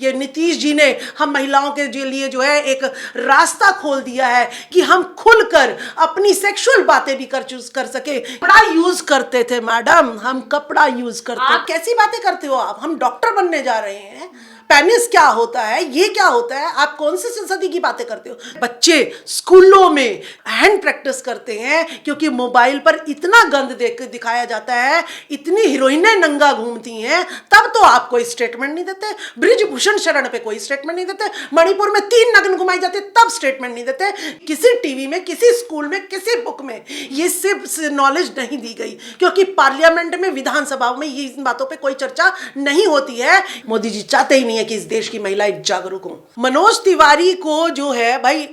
ये नीतीश जी ने हम महिलाओं के लिए जो है एक रास्ता खोल दिया है कि हम खुलकर अपनी सेक्सुअल बातें भी कर सके। कपड़ा यूज करते थे मैडम, हम कपड़ा यूज करते। कैसी बातें करते हो आप? हम डॉक्टर बनने जा रहे हैं। पेनिस क्या होता है, ये क्या होता है? आप कौन सी संसदी की बातें करते हो? बच्चे स्कूलों में हैंड प्रैक्टिस करते हैं क्योंकि मोबाइल पर इतना गंद दिखाया जाता है, इतनी हीरोइनें नंगा घूमती हैं, तब तो आप कोई स्टेटमेंट नहीं देते। ब्रिजभूषण शरण पे कोई स्टेटमेंट नहीं देते। मणिपुर में 3 नग्न घुमाई जाती तब स्टेटमेंट नहीं देते। किसी टीवी में, किसी स्कूल में, किसी बुक में ये सिर्फ नॉलेज नहीं दी गई क्योंकि पार्लियामेंट में, विधानसभा में ये इन बातों पे कोई चर्चा नहीं होती है। मोदी जी चाहते ही नहीं है कि इस देश की महिलाएं जागरूक हों। मनोज तिवारी को जो है भाई,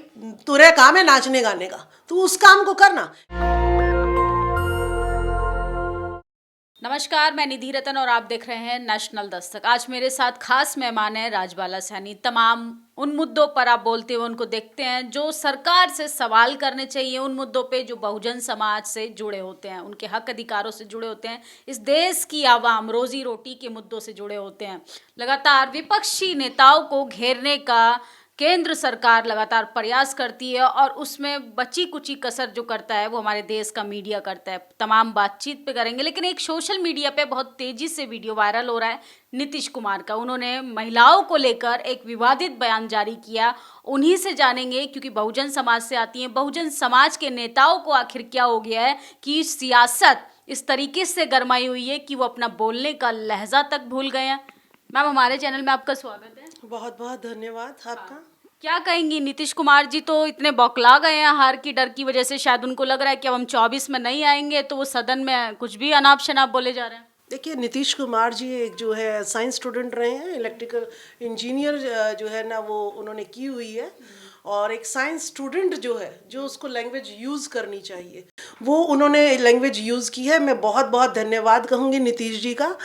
तुरे काम है नाचने गाने का, तू उस काम को करना। नमस्कार, मैं निधि रतन और आप देख रहे हैं नेशनल दस्तक। आज मेरे साथ खास मेहमान है राजबाला सैनी। तमाम उन मुद्दों पर आप बोलते हुए उनको देखते हैं जो सरकार से सवाल करने चाहिए, उन मुद्दों पे जो बहुजन समाज से जुड़े होते हैं, उनके हक अधिकारों से जुड़े होते हैं, इस देश की आवाम रोजी रोटी के मुद्दों से जुड़े होते हैं। लगातार विपक्षी नेताओं को घेरने का केंद्र सरकार लगातार प्रयास करती है और उसमें बची कुची कसर जो करता है वो हमारे देश का मीडिया करता है। तमाम बातचीत पे करेंगे, लेकिन एक सोशल मीडिया पे बहुत तेजी से वीडियो वायरल हो रहा है नीतीश कुमार का। उन्होंने महिलाओं को लेकर एक विवादित बयान जारी किया। उन्हीं से जानेंगे क्योंकि बहुजन समाज से आती हैं। बहुजन समाज के नेताओं को आखिर क्या हो गया है कि सियासत इस तरीके से गरमाई हुई है कि वो अपना बोलने का लहजा तक भूल गए हैं। मैम, हमारे चैनल में आपका स्वागत है। बहुत बहुत धन्यवाद आपका। क्या कहेंगी? नीतीश कुमार जी तो इतने बौखला गए हैं हार की डर की वजह से। शायद उनको लग रहा है कि अब हम 24 में नहीं आएंगे तो वो सदन में कुछ भी अनाप शनाप बोले जा रहे हैं। देखिए, नीतीश कुमार जी एक जो है साइंस स्टूडेंट रहे हैं, इलेक्ट्रिकल इंजीनियर जो है ना वो उन्होंने की हुई है। और एक साइंस स्टूडेंट जो है, जो उसको लैंग्वेज यूज़ करनी चाहिए, वो उन्होंने लैंग्वेज यूज़ की है। मैं बहुत बहुत धन्यवाद कहूँगी नीतीश जी का।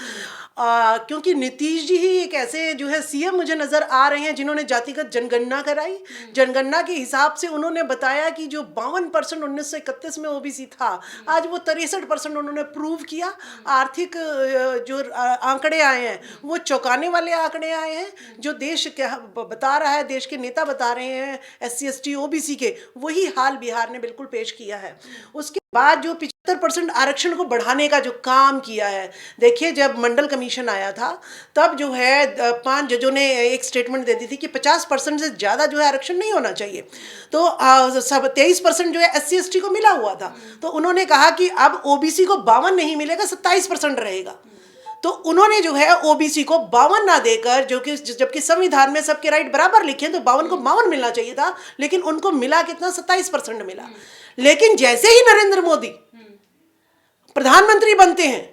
क्योंकि नीतीश जी ही एक ऐसे जो है सीएम मुझे नज़र आ रहे हैं जिन्होंने जातिगत जनगणना कराई। जनगणना के हिसाब से उन्होंने बताया कि जो 52% 1931 में ओबीसी था, आज वो 63% उन्होंने प्रूव किया। आर्थिक जो आंकड़े आए हैं वो चौंकाने वाले आंकड़े आए हैं। जो देश क्या बता रहा है, देश के नेता बता रहे हैं SC ST OBC के, वही हाल बिहार ने बिल्कुल पेश किया है। उसके बाद जो 75% आरक्षण को बढ़ाने का जो काम किया है, देखिए जब मंडल कमीशन आया था तब जो है 5 जजों ने एक स्टेटमेंट दे दी थी कि 50% से ज़्यादा जो है आरक्षण नहीं होना चाहिए। तो सब 23% जो है SC ST को मिला हुआ था। तो उन्होंने कहा कि अब OBC को 52 नहीं मिलेगा, 27% रहेगा। तो उन्होंने जो है OBC को 52 ना देकर, जो कि जबकि संविधान में सबके राइट बराबर लिखे हैं, तो 52 को 52 मिलना चाहिए था, लेकिन उनको मिला कितना? 27% मिला। लेकिन जैसे ही नरेंद्र मोदी प्रधानमंत्री बनते हैं,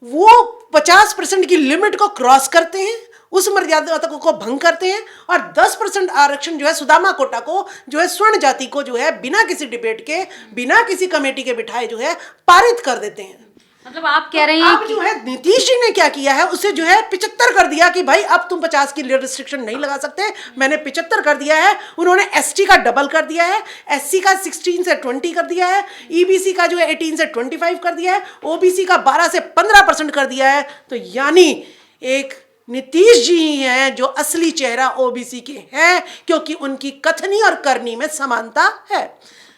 वो 50% की लिमिट को क्रॉस करते हैं, उस मर्यादा को भंग करते हैं और 10% आरक्षण जो है सुदामा कोटा को, जो है स्वर्ण जाति को, जो है बिना किसी डिबेट के, बिना किसी कमेटी के बिठाए जो है पारित कर देते हैं। मतलब आप कह रहे हैं अब जो है नीतीश जी ने क्या किया है, उसे जो है 75 कर दिया कि भाई अब तुम 50 की रिस्ट्रिक्शन नहीं लगा सकते, मैंने 75 कर दिया है। उन्होंने ST का डबल कर दिया है, SC का 16 से 20 कर दिया है, EBC का जो है 18 से 25 कर दिया है, OBC का 12 से 15% कर दिया है। तो यानी एक नीतीश जी ही हैं जो असली चेहरा OBC के हैं, क्योंकि उनकी कथनी और करनी में समानता है।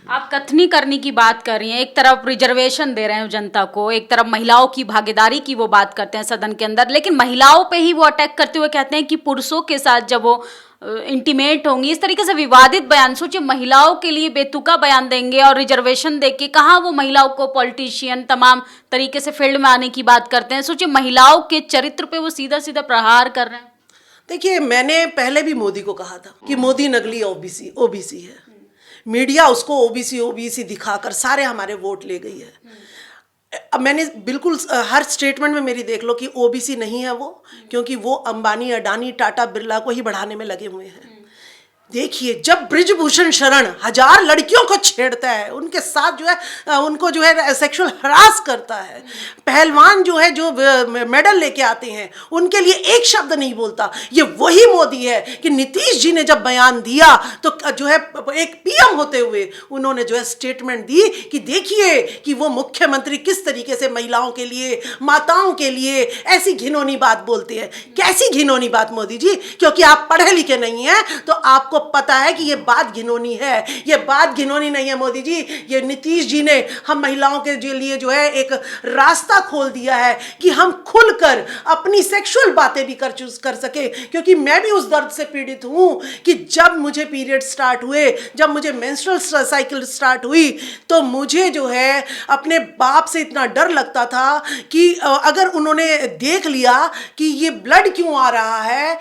आप कथनी करने की बात कर रही हैं, एक तरफ रिजर्वेशन दे रहे हैं जनता को, एक तरफ महिलाओं की भागीदारी की वो बात करते हैं सदन के अंदर, लेकिन महिलाओं पे ही वो अटैक करते हुए कहते हैं कि पुरुषों के साथ जब वो इंटीमेट होंगी, इस तरीके से विवादित बयान। सोचिए, महिलाओं के लिए बेतुका बयान देंगे और रिजर्वेशन देके कहाँ वो महिलाओं को पॉलिटिशियन तमाम तरीके से फील्ड में आने की बात करते हैं। सोचिए, महिलाओं के चरित्र पे वो सीधा सीधा प्रहार कर रहे हैं। देखिए, मैंने पहले भी मोदी को कहा था कि मोदी नकली ओबीसी है। मीडिया उसको ओबीसी दिखाकर सारे हमारे वोट ले गई है। अब मैंने बिल्कुल हर स्टेटमेंट में मेरी देख लो कि OBC नहीं है वो, क्योंकि वो अंबानी, अडानी, टाटा, बिरला को ही बढ़ाने में लगे हुए हैं। देखिए, जब ब्रिजभूषण शरण 1000 लड़कियों को छेड़ता है, उनके साथ जो है उनको जो है सेक्सुअल हरास करता है, पहलवान जो है जो मेडल लेके आते हैं उनके लिए एक शब्द नहीं बोलता, ये वही मोदी है कि नीतीश जी ने जब बयान दिया तो जो है एक पीएम होते हुए उन्होंने जो है स्टेटमेंट दी कि देखिए कि वो मुख्यमंत्री किस तरीके से महिलाओं के लिए, माताओं के लिए ऐसी घिनौनी बात बोलते हैं। कैसी घिनौनी बात मोदी जी? क्योंकि आप पढ़े लिखे नहीं हैं तो आपको पता है कि ये बात घिनौनी है। ये बात घिनौनी नहीं है मोदी जी, ये नीतीश जी ने हम महिलाओं के लिए जो है एक रास्ता खोल दिया है कि हम खुलकर अपनी सेक्सुअल बातें भी कर सके। क्योंकि मैं भी उस दर्द से पीड़ित हूं कि जब मुझे पीरियड स्टार्ट हुए, जब मुझे मेंस्ट्रुअल साइकिल स्टार्ट हुई, तो मुझे जो है अपने बाप से इतना डर लगता था कि अगर उन्होंने देख लिया कि ये ब्लड क्यों आ रहा है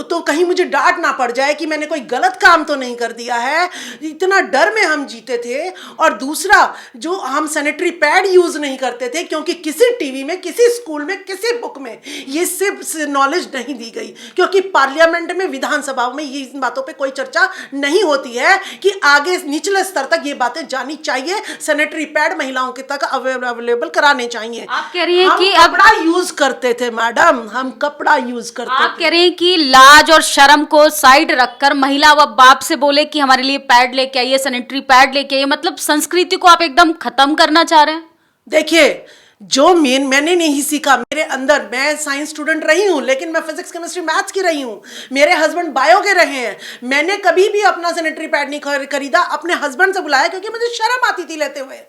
तो कहीं मुझे डांट ना पड़ जाए कि मैंने कोई गलत काम तो नहीं कर दिया है। इतना डर में हम जीते थे। और दूसरा, जो हम सैनिटरी पैड यूज नहीं करते थे क्योंकि किसी टीवी में, किसी स्कूल में, किसी बुक में ये सिर्फ नॉलेज नहीं दी गई, क्योंकि पार्लियामेंट में, विधानसभा में ये इन बातों पे कोई चर्चा नहीं होती है कि आगे निचले स्तर तक ये बातें जानी चाहिए। सैनिटरी पैड महिलाओं के तक अवेलेबल कराने चाहिए। आप कह रही हैं कि कपड़ा यूज करते थे मैडम, हम कपड़ा यूज करते थे। आप कह रहे हैं कि लाज और शर्म को साइड रखकर महिला व बाप से बोले कि हमारे लिए पैड लेके आइए, सैनिटरी पैड लेके आइए, मतलब संस्कृति को आप एकदम खत्म करना चाह रहे हैं? देखिए, जो मैंने नहीं सीखा मेरे अंदर, मैं साइंस स्टूडेंट रही हूँ लेकिन मैं फिजिक्स, केमिस्ट्री, मैथ्स की रही हूँ। मेरे हस्बैंड बायो के रहे हैं। मैंने कभी भी अपना सैनिटरी पैड नहीं खरीदा, अपने हस्बैंड से बुलाया क्योंकि मुझे शर्म आती थी लेते हुए।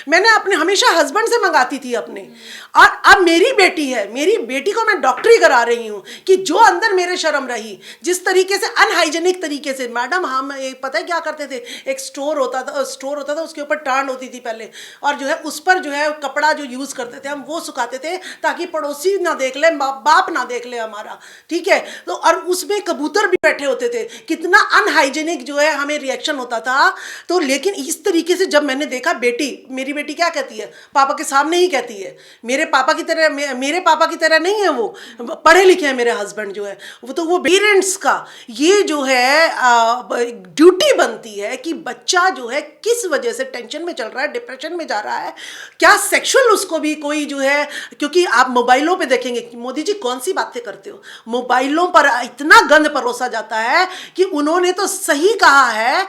मैंने अपने हमेशा हस्बैंड से मंगाती थी अपने। और अब मेरी बेटी है, मेरी बेटी को मैं डॉक्टरी करा रही हूँ कि जो अंदर मेरे शर्म रही, जिस तरीके से अनहाइजेनिक तरीके से, मैडम हम पता है क्या करते थे, एक स्टोर होता था उसके ऊपर टांड होती थी पहले, और जो है उस पर जो है कपड़ा जो यूज करते थे हम वो सुखाते थे ताकि पड़ोसी ना देख ले, बाप ना देख ले हमारा, ठीक है। तो और उसमें कबूतर भी बैठे होते थे, कितना अनहाइजेनिक जो है हमें रिएक्शन होता था। तो लेकिन इस तरीके से जब मैंने देखा, मेरी बेटी क्या कहती है, पापा के सामने ही कहती है, मेरे पापा की तरह नहीं है, वो पढ़े लिखे हैं मेरे हस्बैंड जो है वो। तो वो पेरेंट्स का ये जो है ड्यूटी बनती है कि बच्चा जो है किस वजह से टेंशन में चल रहा है, डिप्रेशन में जा रहा है, क्या सेक्सुअल उसको भी कोई जो है, क्योंकि आप मोबाइलों पे देखेंगे, मोदी जी कौन सी बातें करते हो, मोबाइलों पर इतना गंद परोसा जाता है कि उन्होंने तो सही कहा है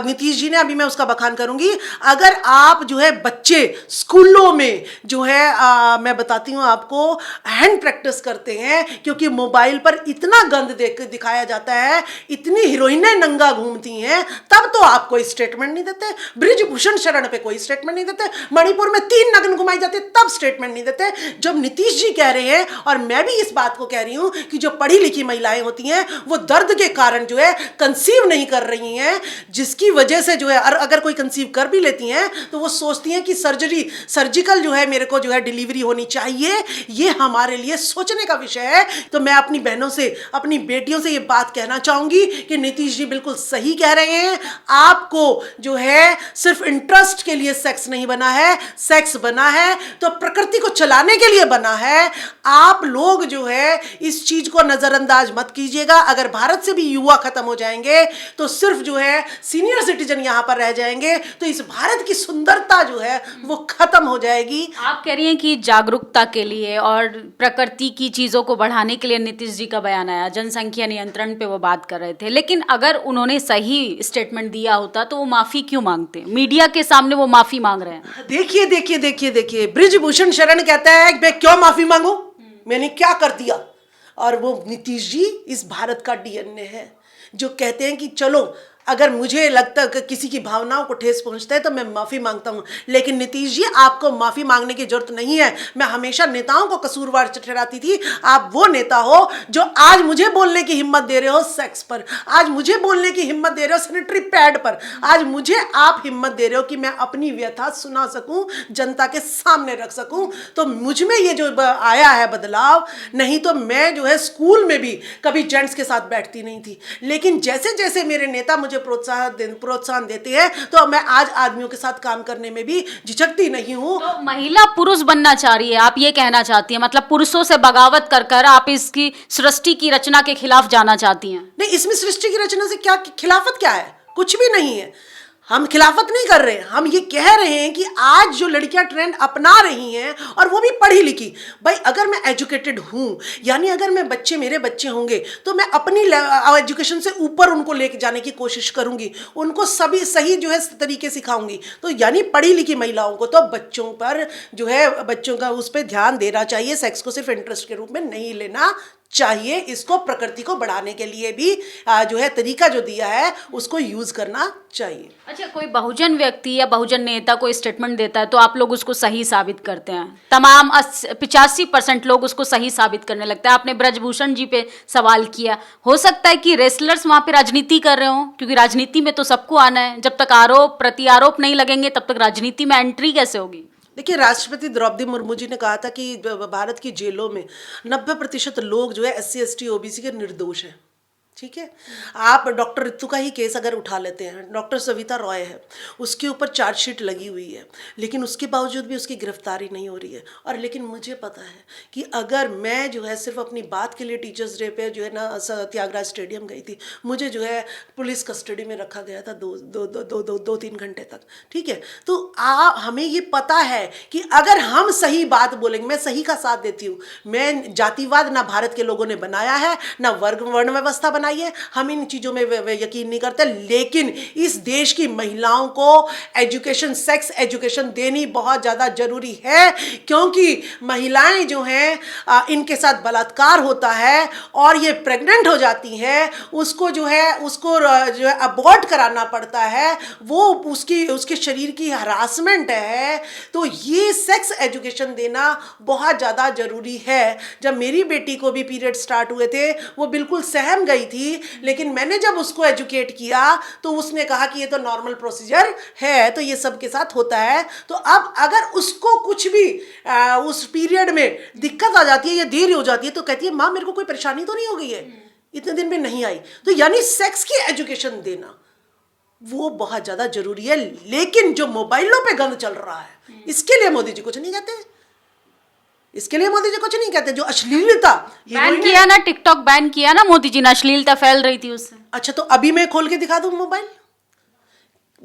नीतीश जी ने, अभी मैं उसका बखान करूंगी। अगर आप जो है बच्चे स्कूलों में जो है मैं बताती हूँ आपको, हैंड प्रैक्टिस करते हैं क्योंकि मोबाइल पर इतना गंद दिखाया जाता है, इतनी हीरोइनें नंगा घूमती हैं, तब तो आप कोई स्टेटमेंट नहीं देते। ब्रिजभूषण शरण पे कोई स्टेटमेंट नहीं देते, मणिपुर में 3 नग्न घुमाई जाती तब स्टेटमेंट नहीं देते। जब नीतीश जी कह रहे हैं, और मैं भी इस बात को कह रही हूं कि जो पढ़ी लिखी महिलाएं होती हैं वो दर्द के कारण जो है कंसीव नहीं कर रही हैं, जिसकी वजह से जो है अगर कोई कंसीव कर भी लेती हैं तो वो सोचती हैं कि सर्जिकल जो है मेरे को जो है डिलीवरी होनी चाहिए। ये हमारे लिए सोचने का विषय है। तो मैं अपनी बहनों से, अपनी बेटियों से ये बात कहना चाहूंगी कि नीतीश जी बिल्कुल सही कह रहे हैं। आपको जो है सिर्फ इंटरेस्ट के लिए सेक्स नहीं बना है, सेक्स बना है तो प्रकृति को चलाने के लिए बना है। आप लोग जो है इस चीज को नजरअंदाज मत कीजिएगा। अगर भारत से भी युवा खत्म हो जाएंगे तो सिर्फ जो है सीनियर सिटीजन यहां पर रह जाएंगे, तो इस भारत की सुंदरता जो है वो खत्म हो जाएगी। आप कह रही हैं कि जागरूकता के लिए और प्रकृति की चीजों को बढ़ाने के लिए नीतीश जी का बयान आया, जनसंख्या नियंत्रण पे वो बात कर रहे थे, लेकिन अगर उन्होंने सही स्टेटमेंट दिया होता तो वो माफी क्यों मांगते? मीडिया के सामने वो माफी मांग रहे हैं। देखिए, ब्रिजभूषण शरण कहता है मैं क्यों माफी मांगू, मैंने क्या कर दिया? और वो नीतीश जी इस भारत का डीएनए है, जो कहते हैं कि चलो अगर मुझे लगता है कि किसी की भावनाओं को ठेस पहुंचता है तो मैं माफ़ी मांगता हूं। लेकिन नीतीश जी, आपको माफ़ी मांगने की जरूरत नहीं है। मैं हमेशा नेताओं को कसूरवार ठहराती थी। आप वो नेता हो जो आज मुझे बोलने की हिम्मत दे रहे हो सेक्स पर, आज मुझे बोलने की हिम्मत दे रहे हो सैनिटरी पैड पर, आज मुझे आप हिम्मत दे रहे हो कि मैं अपनी व्यथा सुना सकूं, जनता के सामने रख सकूं। तो मुझ में ये जो आया है बदलाव, नहीं तो मैं जो है स्कूल में भी कभी जेंट्स के साथ बैठती नहीं थी। लेकिन जैसे जैसे मेरे नेता मुझे मुझे प्रोत्साहन देते हैं तो मैं आज आदमियों के साथ काम करने में भी झिझकती नहीं हूँ। तो महिला पुरुष बनना चाह रही है, आप ये कहना चाहती हैं, मतलब पुरुषों से बगावत कर कर आप इसकी सृष्टि की रचना के खिलाफ जाना चाहती हैं? नहीं, इसमें सृष्टि की रचना से क्या खिलाफत क्या है? कुछ भी नहीं है। हम खिलाफत नहीं कर रहे हैं, हम ये कह रहे हैं कि आज जो लड़कियां ट्रेंड अपना रही हैं और वो भी पढ़ी लिखी, भाई अगर मैं एजुकेटेड हूं, यानी अगर मैं मेरे बच्चे होंगे तो मैं अपनी एजुकेशन से ऊपर उनको लेके जाने की कोशिश करूंगी, उनको सभी सही जो है तरीके सिखाऊंगी। तो यानी पढ़ी लिखी महिलाओं को तो बच्चों पर जो है, बच्चों का उस पर ध्यान देना चाहिए, सेक्स को सिर्फ इंटरेस्ट के रूप में नहीं लेना चाहिए। इसको प्रकृति को बढ़ाने के लिए भी जो है तरीका जो दिया है उसको यूज करना चाहिए। अच्छा, कोई बहुजन व्यक्ति या बहुजन नेता कोई स्टेटमेंट देता है तो आप लोग उसको सही साबित करते हैं, तमाम 85% लोग उसको सही साबित करने लगता है। आपने ब्रजभूषण जी पे सवाल किया, हो सकता है कि रेसलर्स वहां पे राजनीति कर रहे हो, क्योंकि राजनीति में तो सबको आना है, जब तक आरोप प्रति आरोप नहीं लगेंगे तब तक राजनीति में एंट्री कैसे होगी? देखिए, राष्ट्रपति द्रौपदी मुर्मू जी ने कहा था कि भारत की जेलों में 90% लोग जो है SC ST OBC के निर्दोष हैं। ठीक है, आप डॉक्टर ऋतु का ही केस अगर उठा लेते हैं, डॉक्टर सविता रॉय है, उसके ऊपर चार्जशीट लगी हुई है, लेकिन उसके बावजूद भी उसकी गिरफ्तारी नहीं हो रही है। और लेकिन मुझे पता है कि अगर मैं जो है सिर्फ अपनी बात के लिए टीचर्स डे पे जो है ना त्यागराज स्टेडियम गई थी, मुझे जो है पुलिस कस्टडी में रखा गया था 2-3 घंटे तक। ठीक है, तो हमें ये पता है कि अगर हम सही बात बोलेंगे, मैं सही का साथ देती हूँ, मैं जातिवाद ना भारत के लोगों ने बनाया है, ना वर्ण व्यवस्था बनाई है, हम इन चीजों में यकीन नहीं करते। लेकिन इस देश की महिलाओं को एजुकेशन, सेक्स एजुकेशन देनी बहुत ज्यादा जरूरी है, क्योंकि महिलाएं जो हैं इनके साथ बलात्कार होता है और ये प्रेग्नेंट हो जाती हैं, उसको जो है अबॉर्ट कराना पड़ता है, वो उसके शरीर की हरासमेंट है। तो ये सेक्स एजुकेशन देना बहुत ज्यादा जरूरी है। जब मेरी बेटी को भी पीरियड स्टार्ट हुए थे, वो बिल्कुल सहम गई थी, लेकिन मैंने जब उसको एजुकेट किया तो उसने कहा कि ये तो नॉर्मल प्रोसीजर है, तो ये सबके साथ होता है। तो अब अगर उसको कुछ भी उस पीरियड में दिक्कत आ जाती है या देरी हो जाती है तो कहती है, माँ मेरे को कोई परेशानी तो नहीं हो गई है, इतने दिन में नहीं आई। तो यानी सेक्स की एजुकेशन देना वो बहुत ज्यादा जरूरी है। लेकिन जो मोबाइलों पे गंद चल रहा है, इसके लिए मोदी जी कुछ नहीं कहते, इसके लिए मोदी जी कुछ नहीं कहते। जो अश्लीलता बैन किया ना, टिकटॉक बैन किया ना मोदी जी ने, अश्लीलता फैल रही थी उससे। अच्छा, तो अभी मैं खोल के दिखा दूं मोबाइल?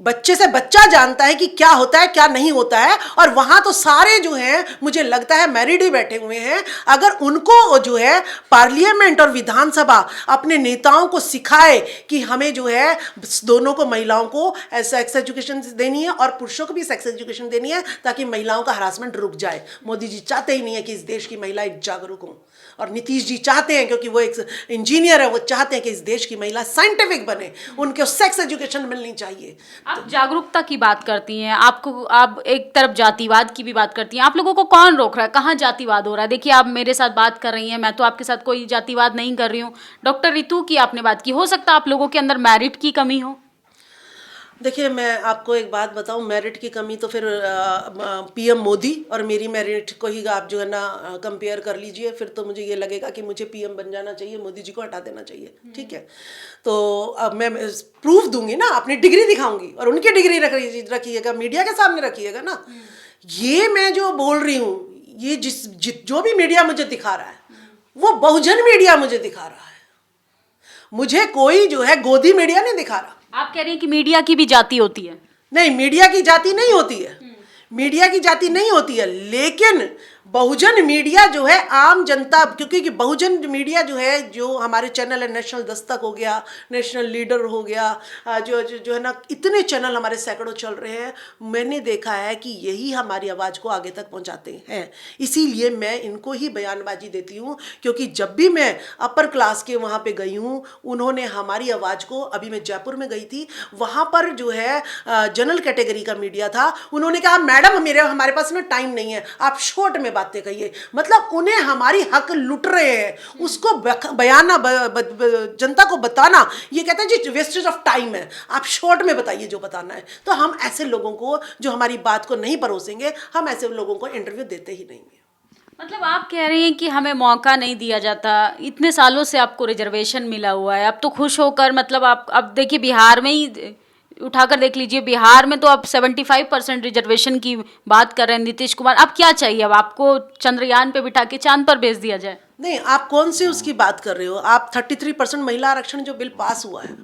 बच्चे से बच्चा जानता है कि क्या होता है क्या नहीं होता है। और वहां तो सारे जो हैं, मुझे लगता है मैरिड ही बैठे हुए हैं। अगर उनको जो है पार्लियामेंट और विधानसभा अपने नेताओं को सिखाए कि हमें जो है दोनों को, महिलाओं को सेक्स एजुकेशन देनी है और पुरुषों को भी सेक्स एजुकेशन देनी है, ताकि महिलाओं का हरासमेंट रुक जाए। मोदी जी चाहते ही नहीं है कि इस देश की महिलाएं जागरूक हों, और नीतीश जी चाहते हैं, क्योंकि वो एक इंजीनियर है, वो चाहते हैं कि इस देश की महिला साइंटिफिक बने, उनको सेक्स एजुकेशन मिलनी चाहिए। आप जागरूकता की बात करती हैं, आप एक तरफ जातिवाद की भी बात करती हैं। आप लोगों को कौन रोक रहा है? कहाँ जातिवाद हो रहा है? देखिए, आप मेरे साथ बात कर रही हैं, मैं तो आपके साथ कोई जातिवाद नहीं कर रही हूँ। डॉक्टर ऋतु की आपने बात की, हो सकता है आप लोगों के अंदर मेरिट की कमी हो। देखिए, मैं आपको एक बात बताऊं, मेरिट की कमी तो फिर PM मोदी और मेरी मेरिट को ही आप जो है ना कंपेयर कर लीजिए, फिर तो मुझे ये लगेगा कि मुझे PM बन जाना चाहिए, मोदी जी को हटा देना चाहिए। ठीक है, तो अब मैं प्रूफ दूंगी ना, अपनी डिग्री दिखाऊंगी और उनकी डिग्री रखिएगा, मीडिया के सामने रखिएगा ना। ये मैं जो बोल रही हूँ, ये जो भी मीडिया मुझे दिखा रहा है वो बहुजन मीडिया मुझे दिखा रहा है, मुझे कोई जो है गोदी मीडिया नहीं दिखा रहा। आप कह रही हैं कि मीडिया की भी जाति होती है? नहीं, मीडिया की जाति नहीं होती है, मीडिया की जाति नहीं होती है, लेकिन बहुजन मीडिया जो है आम जनता, क्योंकि बहुजन मीडिया जो है, जो हमारे चैनल है, नेशनल दस्तक हो गया, नेशनल लीडर हो गया, जो है ना, इतने चैनल हमारे सैकड़ों चल रहे हैं। मैंने देखा है कि यही हमारी आवाज़ को आगे तक पहुंचाते हैं, इसीलिए मैं इनको ही बयानबाजी देती हूँ। क्योंकि जब भी मैं अपर क्लास के वहाँ पे गई हूँ, उन्होंने हमारी आवाज़ को, अभी मैं जयपुर में गई थी, वहाँ पर जो है जनरल कैटेगरी का मीडिया था, उन्होंने कहा मैडम हमारे पास ना टाइम नहीं है, आप शॉर्ट में बातें कहिए। मतलब उन्हें हमारी हक लुट रहे हैं, उसको बयाना जनता को बताना, ये कहते हैं जी वेस्टेज ऑफ टाइम है, आप शॉर्ट में बताइए जो बताना है। तो हम ऐसे लोगों को, जो हमारी बात को नहीं परोसेंगे, हम ऐसे लोगों को इंटरव्यू देते ही नहीं हैं। मतलब आप कह रही हैं कि हमें मौका नहीं दिया जाता, इतने सालों से आपको रिजर्वेशन मिला हुआ है, अब तो खुश होकर मतलब आप अब देखिए बिहार में ही उठाकर देख लीजिए, बिहार में तो अब 75% रिजर्वेशन की बात कर रहे हैं नीतीश कुमार। अब क्या चाहिए, अब आपको चंद्रयान पे बिठा के चांद पर भेज दिया जाए? नहीं, आप कौन से उसकी बात कर रहे हो? आप 33% महिला आरक्षण जो बिल पास हुआ है,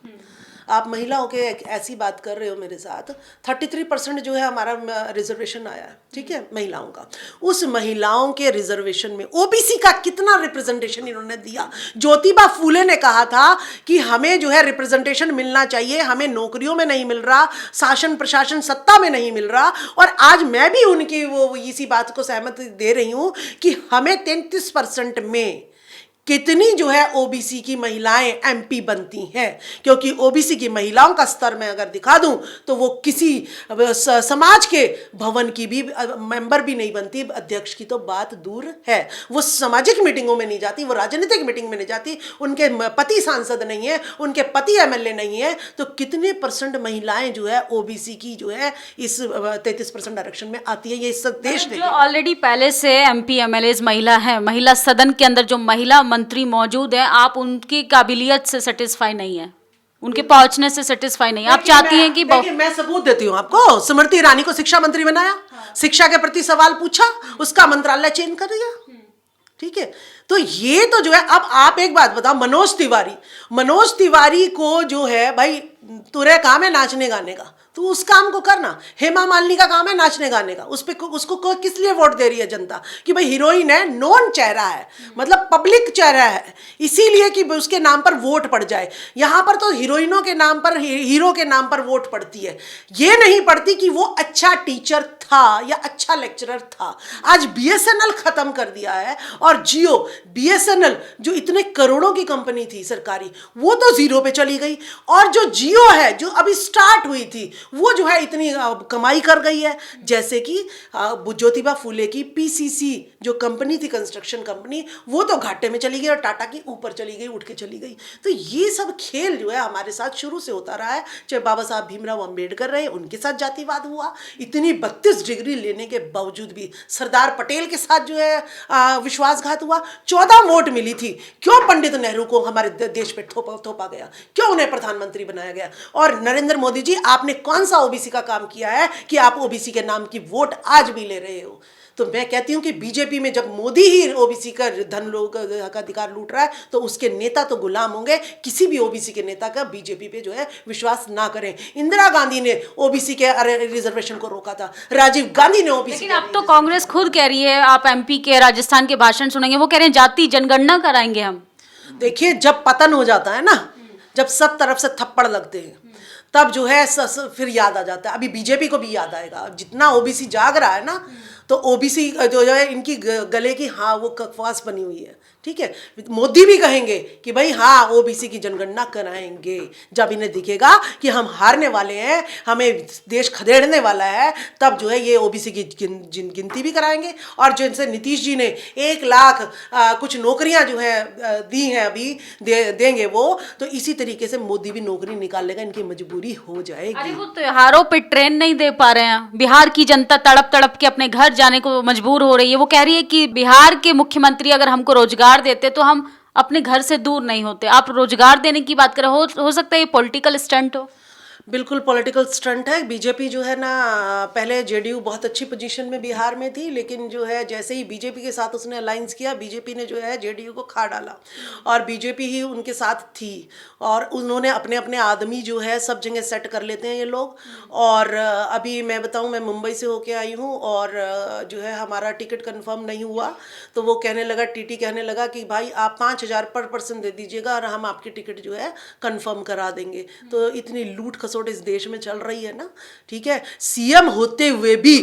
आप महिलाओं के ऐसी बात कर रहे हो मेरे साथ। 33% जो है हमारा रिजर्वेशन आया है, ठीक है, महिलाओं का। उस महिलाओं के रिजर्वेशन में ओबीसी का कितना रिप्रेजेंटेशन इन्होंने दिया? ज्योतिबा फूले ने कहा था कि हमें जो है रिप्रेजेंटेशन मिलना चाहिए, हमें नौकरियों में नहीं मिल रहा, शासन प्रशासन सत्ता में नहीं मिल रहा। और आज मैं भी उनकी वो इसी बात को सहमति दे रही हूँ कि हमें 33% में कितनी जो है ओबीसी की महिलाएं एमपी बनती हैं, क्योंकि ओबीसी की महिलाओं का स्तर मैं अगर दिखा दूं तो वो किसी समाज के भवन की भी मेंबर भी नहीं बनती, अध्यक्ष की तो बात दूर है। वो सामाजिक मीटिंगों में नहीं जाती, वो राजनीतिक मीटिंग में नहीं जाती, उनके पति सांसद नहीं है, उनके पति एमएलए नहीं है। तो कितने परसेंट महिलाएं जो है ओबीसी की जो है इस 33% आरक्षण में आती है? ये सब देश जो ऑलरेडी पहले से एमपी एमएलए महिला है, महिला सदन के अंदर जो महिला मंत्री मौजूद हैं, आप उनकी काबिलियत से सेटिस्फाई नहीं है, उनके पहुंचने से सेटिस्फाई नहीं, आप चाहती हैं कि देखिए मैं सबूत देती हूँ आपको। स्मृति ईरानी को शिक्षा मंत्री बनाया, शिक्षा के प्रति सवाल पूछा, उसका मंत्रालय चेंज कर दिया, ठीक है। तो ये तो जो है, अब आप एक बात बताओ, मनोज तिवारी को जो है भाई, तुरे काम है नाचने गाने का, तो उस काम को करना। हेमा मालिनी का काम है नाचने गाने का, उसको किस लिए वोट दे रही है जनता? कि भाई हीरोइन है, नोन चेहरा है, मतलब पब्लिक चेहरा है, इसीलिए कि उसके नाम पर वोट पड़ जाए। यहां पर तो हीरोइनों के नाम पर, हीरो के नाम पर वोट पड़ती है, ये नहीं पड़ती कि वो अच्छा टीचर था या अच्छा लेक्चरर था। आज बीएसएनएल खत्म कर दिया है, और जियो, बीएसएनएल जो इतने करोड़ों की कंपनी थी सरकारी, वो तो जीरो पे चली गई। और जो जियो है, जो अभी स्टार्ट हुई थी, वो जो है इतनी कमाई कर गई है। जैसे कि ज्योतिबा फूले की पीसीसी जो कंपनी थी, कंस्ट्रक्शन कंपनी, वो तो घाटे में चली गई और टाटा की ऊपर चली गई, उठ के चली गई। तो ये सब खेल जो है हमारे साथ शुरू से होता रहा है। चाहे बाबा साहब भीमराव अंबेडकर रहे, उनके साथ जातिवाद हुआ, इतनी 32 डिग्री लेने के बावजूद भी सरदार पटेल के साथ जो है विश्वासघात हुआ। 14 वोट मिली थी, क्यों पंडित नेहरू को हमारे देश पे थोपा गया? क्यों उन्हें प्रधानमंत्री बनाया गया? और नरेंद्र मोदी जी, आपने कौन सा ओबीसी का काम किया है कि आप ओबीसी के नाम की वोट आज भी ले रहे हो? तो मैं कहती हूं कि बीजेपी में जब मोदी ही ओबीसी का धन लोग का अधिकार लूट रहा है, तो उसके नेता तो गुलाम होंगे। किसी भी ओबीसी के नेता का बीजेपी पे जो है विश्वास ना करें। इंदिरा गांधी ने ओबीसी के रिजर्वेशन को रोका था, राजीव गांधी ने ओबीसी। लेकिन अब तो कांग्रेस खुद कह रही है, आप एमपी के राजस्थान के भाषण सुनेंगे, वो कह रहे हैं जाति जनगणना कराएंगे हम। देखिए, जब पतन हो जाता है ना, जब सब तरफ से थप्पड़ लगते हैं, तब जो है फिर याद आ जाता है। अभी बीजेपी को भी याद आएगा, जितना ओबीसी जाग रहा है ना, तो ओबीसी जो है इनकी गले की हाँ वो ककवास बनी हुई है, ठीक है। मोदी भी कहेंगे कि भाई हाँ ओबीसी की जनगणना कराएंगे। जब इन्हें दिखेगा कि हम हारने वाले हैं, हमें देश खदेड़ने वाला है, तब जो है ये ओबीसी की गिनती भी कराएंगे। और जिनसे नीतीश जी ने 1 लाख कुछ नौकरियां जो है दी हैं, अभी देंगे वो, तो इसी तरीके से मोदी भी नौकरी निकाल लेगा, इनकी मजबूरी हो जाएगी। अरे वो त्योहारों पे ट्रेन नहीं दे पा रहे हैं, बिहार की जनता तड़प तड़प के अपने घर जाने को मजबूर हो रही है। वो कह रही है कि बिहार के मुख्यमंत्री अगर हमको रोजगार देते तो हम अपने घर से दूर नहीं होते। आप रोजगार देने की बात कर रहे हो सकता है ये पॉलिटिकल स्टंट हो? बिल्कुल पॉलिटिकल स्टंट है। बीजेपी जो है ना, पहले जेडीयू बहुत अच्छी पोजीशन में बिहार में थी, लेकिन जो है जैसे ही बीजेपी के साथ उसने अलायंस किया, बीजेपी ने जो है जेडीयू को खा डाला, और बीजेपी ही उनके साथ थी। और उन्होंने अपने अपने आदमी जो है सब जगह सेट कर लेते हैं ये लोग। और अभी मैं बताऊं, मैं मुंबई से होके आई हूं, और जो है हमारा टिकट कंफर्म नहीं हुआ, तो वो कहने लगा, टीटी कहने लगा कि भाई आप 5,000 पर पर्सन दे दीजिएगा और हम आपकी टिकट जो है कंफर्म करा देंगे। तो इतनी लूट खसोट इस देश में चल रही है ना, ठीक है। सीएम होते हुए भी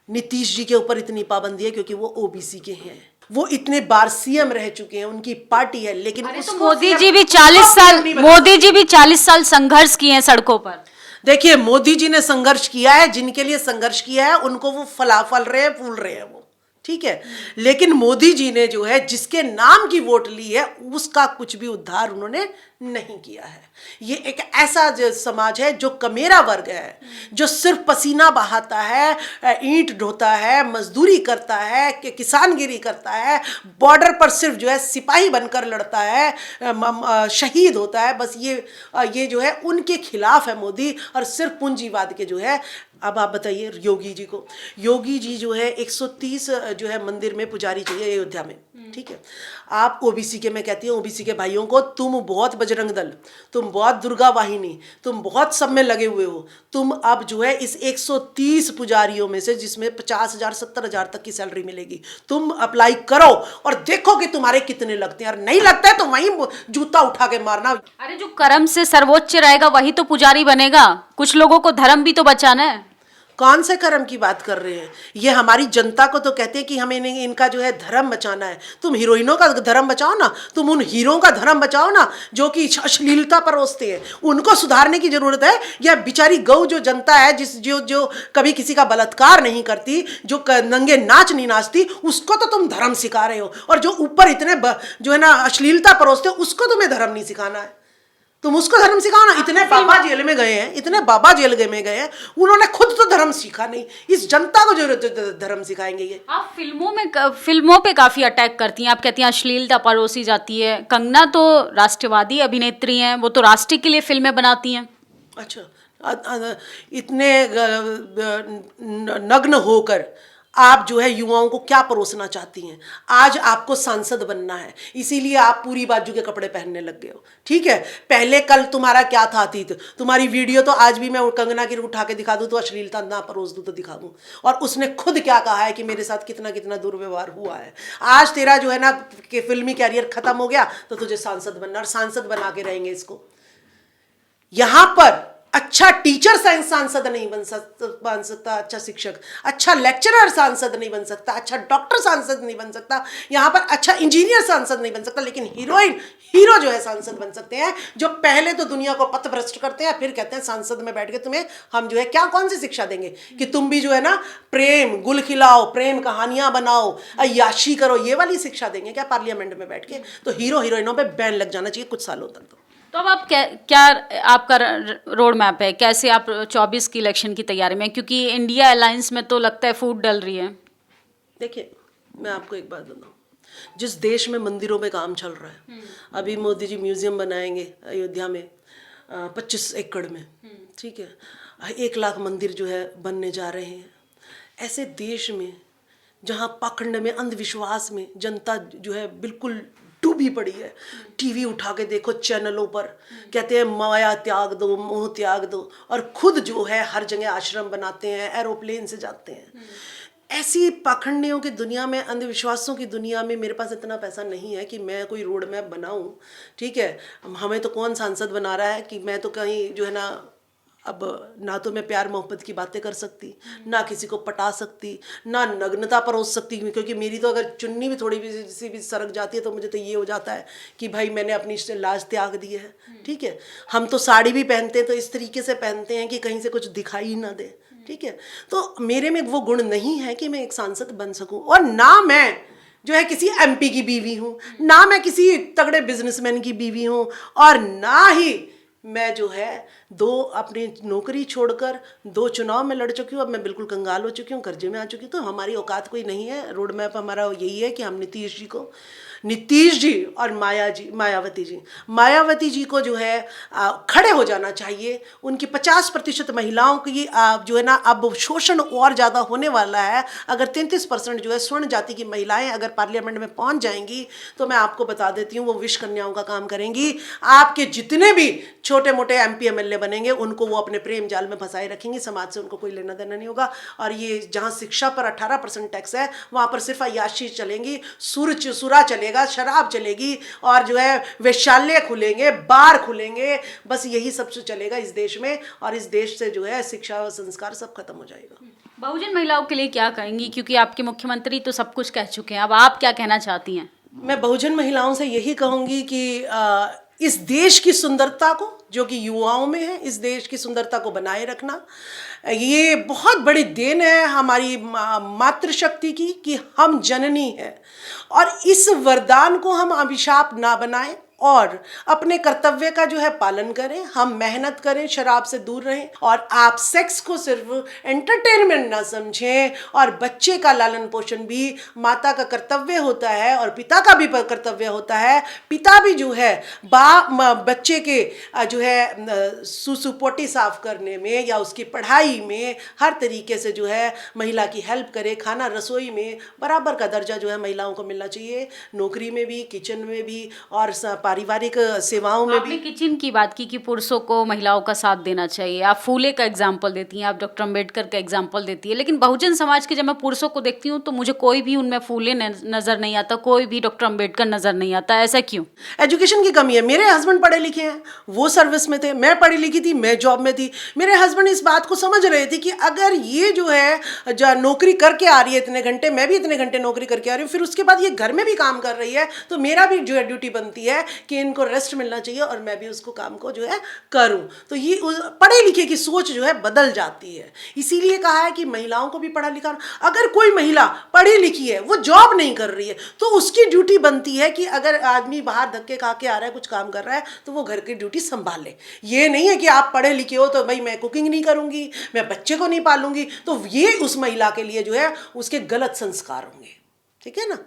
नीतीश जी के ऊपर इतनी पाबंदी है क्योंकि वो ओबीसी के हैं। वो इतने बार सीएम रह चुके हैं, उनकी पार्टी है, लेकिन तो मोदी जी भी 40 साल संघर्ष किए हैं सड़कों पर। देखिए, मोदी जी ने संघर्ष किया है, जिनके लिए संघर्ष किया है उनको वो फल रहे हैं, फूल रहे हैं वो, ठीक है। लेकिन मोदी जी ने जो है जिसके नाम की वोट ली है उसका कुछ भी उद्धार उन्होंने नहीं किया है। ये एक ऐसा समाज है जो कमेरा वर्ग है, जो सिर्फ पसीना बहाता है, ईंट ढोता है, मजदूरी करता है, किसानगिरी करता है, बॉर्डर पर सिर्फ जो है सिपाही बनकर लड़ता है, शहीद होता है। बस ये जो है उनके खिलाफ है मोदी, और सिर्फ पूंजीवाद के जो है। अब आप बताइए योगी जी को, योगी जी जो है 130 जो है मंदिर में पुजारी चाहिए अयोध्या में, ठीक है। आप ओबीसी के, मैं कहती हूँ ओबीसी के भाइयों को, तुम बहुत बजरंग दल, तुम बहुत दुर्गा वाहिनी, तुम बहुत सब में लगे हुए हो। तुम अब जो है इस 130 पुजारियों में से, जिसमें 50,000 70,000 तक की सैलरी मिलेगी, तुम अप्लाई करो और देखो कि तुम्हारे कितने लगते हैं। और नहीं लगता है तो वहीं जूता उठा के मारना। अरे जो कर्म से सर्वोच्च रहेगा वही तो पुजारी बनेगा। कुछ लोगों को धर्म भी तो बचाना है। कौन से कर्म की बात कर रहे हैं? ये हमारी जनता को तो कहते हैं कि हमें इनका जो है धर्म बचाना है। तुम हीरोइनों का धर्म बचाओ ना, तुम उन हीरों का धर्म बचाओ ना जो कि अश्लीलता परोसते हैं। उनको सुधारने की जरूरत है। या बेचारी गौ जो जनता है, जो कभी किसी का बलात्कार नहीं करती, जो नंगे नाच नहीं नाचती, उसको तो तुम धर्म सिखा रहे हो। और जो ऊपर इतने जो है ना अश्लीलता परोसते हो, उसको तुम्हें धर्म नहीं सिखाना है। तुम उसको धर्म सिखाओ ना। इतने बाबा जेल में गए हैं, इतने बाबा जेल में गए हैं, उन्होंने खुद तो धर्म सीखा नहीं। इस जनता को जो धर्म सिखाएंगे ये? आप फिल्मों पे काफी अटैक करती हैं। आप कहती हैं अश्लीलता परोसी जाती है। कंगना तो राष्ट्रवादी अभिनेत्री हैं, वो तो राष्ट्र के लिए फिल्में बनाती हैं। अच्छा, इतने नग्न होकर आप जो है युवाओं को क्या परोसना चाहती हैं? आज आपको सांसद बनना है, इसीलिए आप पूरी बाजू के कपड़े पहनने लग गए हो, ठीक है। पहले कल तुम्हारा क्या था अतीत? तुम्हारी वीडियो तो आज भी मैं कंगना की उठा के दिखा दूं तो अश्लीलता ना परोस दूं तो दिखा दूं। और उसने खुद क्या कहा है कि मेरे साथ कितना कितना दुर्व्यवहार हुआ है। आज तेरा जो है ना कि फिल्मी कैरियर खत्म हो गया तो तुझे सांसद बनना, और सांसद बना के रहेंगे इसको। यहां पर अच्छा टीचर साइंस सांसद नहीं बन सकता, अच्छा शिक्षक, अच्छा लेक्चरर सांसद नहीं बन सकता, अच्छा डॉक्टर सांसद नहीं बन सकता, यहाँ पर अच्छा इंजीनियर सांसद नहीं बन सकता। लेकिन हीरो जो है सांसद बन सकते हैं, जो पहले तो दुनिया को पथभ्रष्ट करते हैं, फिर कहते हैं सांसद में बैठ के तुम्हें हम जो है क्या कौन सी शिक्षा देंगे कि तुम भी जो है ना प्रेम गुल खिलाओ, प्रेम कहानियां बनाओ, अय्याशी करो, ये वाली शिक्षा देंगे क्या पार्लियामेंट में बैठ के? तो हीरोइनों पे बैन लग जाना चाहिए कुछ सालों तक। तो अब आप क्या आपका रोड मैप है? कैसे आप 24 की इलेक्शन की तैयारी में, क्योंकि इंडिया अलायंस में तो लगता है फूट डल रही है। देखिए, मैं आपको एक बात बताऊं, जिस देश में मंदिरों में काम चल रहा है, अभी मोदी जी म्यूजियम बनाएंगे अयोध्या में 25 एकड़ में, ठीक है, 1 लाख मंदिर जो है बनने जा रहे हैं। ऐसे देश में जहाँ पाखंड में, अंधविश्वास में जनता जो है बिल्कुल डूबी पड़ी है, टीवी उठा के देखो चैनलों पर कहते हैं माया त्याग दो, मोह त्याग दो, और खुद जो है हर जगह आश्रम बनाते हैं, एरोप्लेन से जाते हैं। ऐसी पाखंडियों की दुनिया में, अंधविश्वासों की दुनिया में मेरे पास इतना पैसा नहीं है कि मैं कोई रोड मैप बनाऊं, ठीक है। हमें तो कौन सांसद बना रहा है कि मैं तो कहीं जो है ना, अब ना तो मैं प्यार मोहब्बत की बातें कर सकती, ना किसी को पटा सकती, ना नग्नता परोस सकती, क्योंकि मेरी तो अगर चुन्नी भी थोड़ी सी भी सरक जाती है तो मुझे तो ये हो जाता है कि भाई मैंने अपनी लाज त्याग दी है, ठीक है। हम तो साड़ी भी पहनते हैं तो इस तरीके से पहनते हैं कि कहीं से कुछ दिखाई ना दे, ठीक है। तो मेरे में वो गुण नहीं है कि मैं एक सांसद बन सकूं। और ना मैं जो है किसी एमपी की बीवी हूँ, ना मैं किसी तगड़े बिजनेसमैन की बीवी हूँ, और ना ही मैं जो है अपनी नौकरी छोड़कर 2 चुनाव में लड़ चुकी हूँ। अब मैं बिल्कुल कंगाल हो चुकी हूँ, कर्जे में आ चुकी हूँ। तो हमारी औकात कोई नहीं है। रोड मैप हमारा यही है कि हम नीतीश जी और मायावती जी को जो है खड़े हो जाना चाहिए। उनकी 50% महिलाओं की जो है ना अब शोषण और ज़्यादा होने वाला है। अगर 33% जो है स्वर्ण जाति की महिलाएं अगर पार्लियामेंट में पहुंच जाएंगी तो मैं आपको बता देती हूँ वो विष कन्याओं का काम करेंगी। आपके जितने भी छोटे मोटे MP MLA बनेंगे उनको वो अपने प्रेम जाल में फंसाए रखेंगी। समाज से उनको कोई लेना देना नहीं होगा। और ये जहाँ शिक्षा पर 18% टैक्स है वहाँ पर सिर्फ अय्याशी चलेंगी, सुरा चलेगा, शराब चलेगी, और जो है वेश्यालय खुलेंगे, बार खुलेंगे। बस यही सब चलेगा इस देश में, और इस देश से जो है शिक्षा और संस्कार सब खत्म हो जाएगा। बहुजन महिलाओं के लिए क्या कहेंगी, क्योंकि आपके मुख्यमंत्री तो सब कुछ कह चुके हैं, अब आप क्या कहना चाहती हैं? मैं बहुजन महिलाओं से यही कहूँगी कि इस देश की सुंदरता को, जो कि युवाओं में है, इस देश की सुंदरता को बनाए रखना, ये बहुत बड़ी देन है हमारी मातृशक्ति की कि हम जननी हैं। और इस वरदान को हम अभिशाप ना बनाएं और अपने कर्तव्य का जो है पालन करें। हम मेहनत करें, शराब से दूर रहें, और आप सेक्स को सिर्फ एंटरटेनमेंट ना समझें। और बच्चे का लालन पोषण भी माता का कर्तव्य होता है और पिता का भी कर्तव्य होता है। पिता भी जो है बच्चे के जो है सुसुपोटी साफ करने में या उसकी पढ़ाई में हर तरीके से जो है महिला की हेल्प करे। खाना रसोई में बराबर का दर्जा जो है महिलाओं को मिलना चाहिए, नौकरी में भी, किचन में भी और पारिवारिक सेवाओं में आपने भी। किचन की बात की कि पुरुषों को महिलाओं का साथ देना चाहिए। आप फूले का एग्जाम्पल देती हैं, आप डॉक्टर अम्बेडकर का एग्जाम्पल देती है, लेकिन बहुजन समाज के जब मैं पुरुषों को देखती हूँ तो मुझे कोई भी उनमें फूले नजर नहीं आता, कोई भी डॉक्टर अम्बेडकर नजर नहीं आता। ऐसा क्यों? एजुकेशन की कमी है। मेरे हस्बैंड पढ़े लिखे हैं, वो सर्विस में थे, मैं पढ़ी लिखी थी, मैं जॉब में थी। मेरे हस्बैंड इस बात को समझ रहे थे कि अगर ये जो है नौकरी करके आ रही है इतने घंटे, मैं भी इतने घंटे नौकरी करके आ रही हूँ, फिर उसके बाद ये घर में भी काम कर रही है, तो मेरा भी जो है ड्यूटी बनती है कि इनको रेस्ट मिलना चाहिए और मैं भी उसको काम को जो है करूं। तो ये पढ़े लिखे की सोच जो है बदल जाती है। इसीलिए कहा है कि महिलाओं को भी पढ़ा लिखा। अगर कोई महिला पढ़ी लिखी है, वो जॉब नहीं कर रही है, तो उसकी ड्यूटी बनती है कि अगर आदमी बाहर धक्के खा के आ रहा है, कुछ काम कर रहा है, तो वो घर की ड्यूटी संभाले। ये नहीं है कि आप पढ़े लिखे हो तो भाई मैं कुकिंग नहीं करूंगी, मैं बच्चे को नहीं पालूंगी, तो ये उस महिला के लिए जो है उसके गलत संस्कार होंगे। ठीक है ना?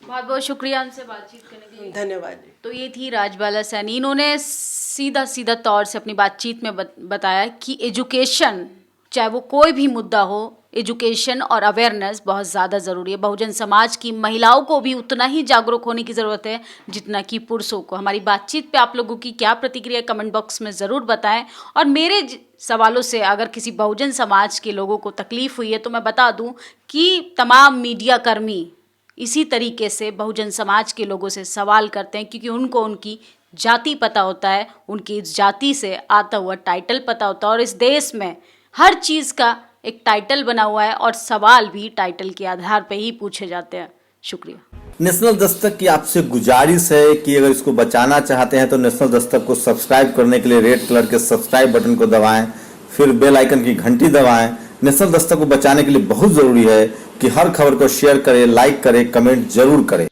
बहुत बहुत शुक्रिया हमसे बातचीत करने के लिए। धन्यवाद जी। तो ये थी राजबाला सैनी। इन्होंने सीधा सीधा तौर से अपनी बातचीत में बताया कि एजुकेशन, चाहे वो कोई भी मुद्दा हो, एजुकेशन और अवेयरनेस बहुत ज़्यादा ज़रूरी है। बहुजन समाज की महिलाओं को भी उतना ही जागरूक होने की ज़रूरत है जितना कि पुरुषों को। हमारी बातचीत पे आप लोगों की क्या प्रतिक्रिया कमेंट बॉक्स में ज़रूर बताएं। और मेरे सवालों से अगर किसी बहुजन समाज के लोगों को तकलीफ़ हुई है तो मैं बता दूं कि तमाम मीडिया कर्मी इसी तरीके से बहुजन समाज के लोगों से सवाल करते हैं, क्योंकि उनको उनकी जाति पता होता है, उनकी इस जाति से आता हुआ टाइटल पता होता है। और इस देश में हर चीज़ का एक टाइटल बना हुआ है और सवाल भी टाइटल के आधार पर ही पूछे जाते हैं। शुक्रिया। नेशनल दस्तक की आपसे गुजारिश है कि अगर इसको बचाना चाहते हैं तो नेशनल दस्तक को सब्सक्राइब करने के लिए रेड कलर के सब्सक्राइब बटन को दबाएं, फिर बेल आइकन की घंटी दबाएं। नेशनल दस्तक को बचाने के लिए बहुत जरूरी है कि हर खबर को शेयर करें, लाइक करें, कमेंट जरूर करें।